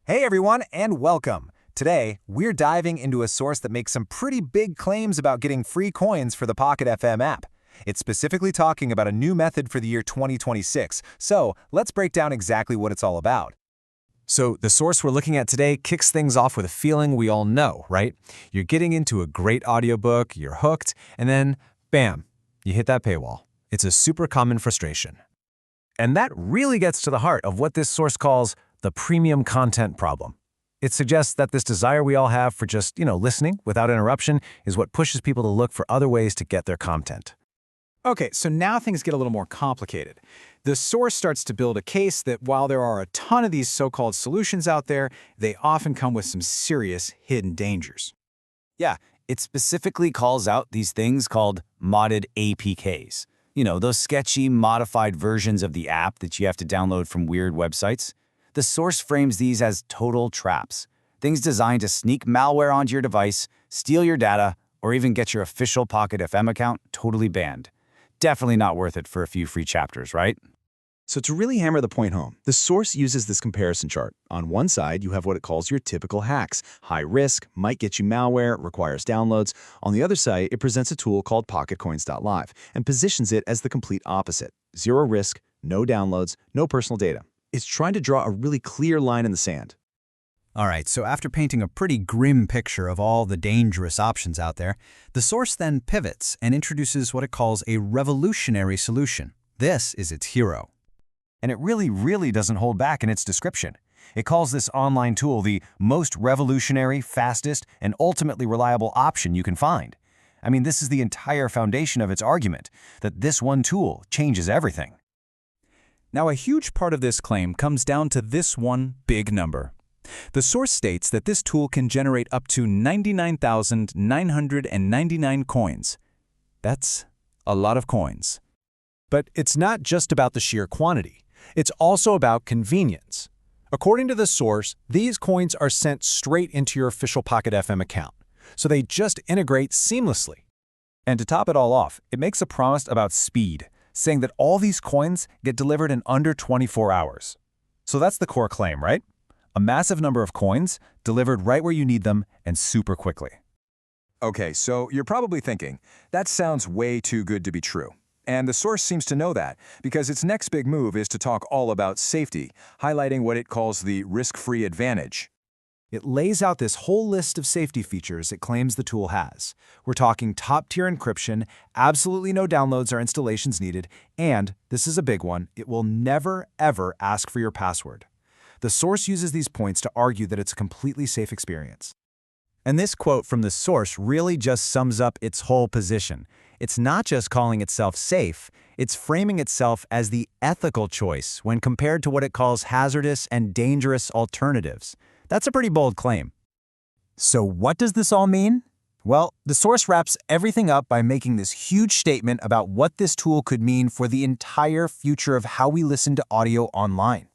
Hey everyone, and welcome. Today, we're diving into a source that makes some pretty big claims about getting free coins for the Pocket FM app. It's specifically talking about a new method for the year 2026, so let's break down exactly what it's all about. So, the source we're looking at today kicks things off with a feeling we all know, right? You're getting into a great audiobook, you're hooked, and then, bam, you hit that paywall. It's a super common frustration. And that really gets to the heart of what this source calls the premium content problem. It suggests that this desire we all have for just, listening without interruption is what pushes people to look for other ways to get their content. Okay, so now things get a little more complicated. The source starts to build a case that while there are a ton of these so-called solutions out there, they often come with some serious hidden dangers. Yeah, it specifically calls out these things called modded APKs. Those sketchy, modified versions of the app that you have to download from weird websites. The source frames these as total traps, things designed to sneak malware onto your device, steal your data, or even get your official Pocket FM account totally banned. Definitely not worth it for a few free chapters, right? So to really hammer the point home, the source uses this comparison chart. On one side, you have what it calls your typical hacks. High risk, might get you malware, requires downloads. On the other side, it presents a tool called PocketCoins.live and positions it as the complete opposite. Zero risk, no downloads, no personal data. It's trying to draw a really clear line in the sand. All right, so after painting a pretty grim picture of all the dangerous options out there, the source then pivots and introduces what it calls a revolutionary solution. This is its hero. And it really doesn't hold back in its description. It calls this online tool the most revolutionary, fastest, and ultimately reliable option you can find. I mean, this is the entire foundation of its argument, that this one tool changes everything. Now, a huge part of this claim comes down to this one big number. The source states that this tool can generate up to 99,999 coins. That's a lot of coins. But it's not just about the sheer quantity. It's also about convenience. According to the source, these coins are sent straight into your official Pocket FM account, so they just integrate seamlessly. And to top it all off, it makes a promise about speed, saying that all these coins get delivered in under 24 hours. So that's the core claim, right? A massive number of coins delivered right where you need them and super quickly. Okay, so you're probably thinking, that sounds way too good to be true. And the source seems to know that, because its next big move is to talk all about safety, highlighting what it calls the risk-free advantage. It lays out this whole list of safety features it claims the tool has. We're talking top-tier encryption, absolutely no downloads or installations needed, and, this is a big one, it will never, ever ask for your password. The source uses these points to argue that it's a completely safe experience. And this quote from the source really just sums up its whole position. It's not just calling itself safe, it's framing itself as the ethical choice when compared to what it calls hazardous and dangerous alternatives. That's a pretty bold claim. So what does this all mean? Well, the source wraps everything up by making this huge statement about what this tool could mean for the entire future of how we listen to audio online.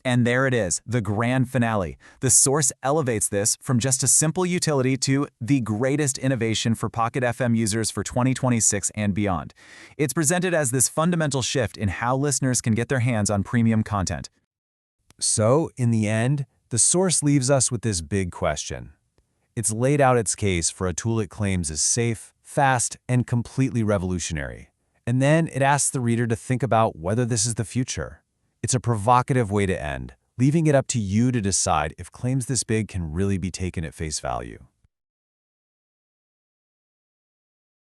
And there it is, the grand finale. The source elevates this from just a simple utility to the greatest innovation for Pocket FM users for 2026 and beyond. It's presented as this fundamental shift in how listeners can get their hands on premium content. So, in the end, the source leaves us with this big question. It's laid out its case for a tool it claims is safe, fast, and completely revolutionary. And then it asks the reader to think about whether this is the future. It's a provocative way to end, leaving it up to you to decide if claims this big can really be taken at face value.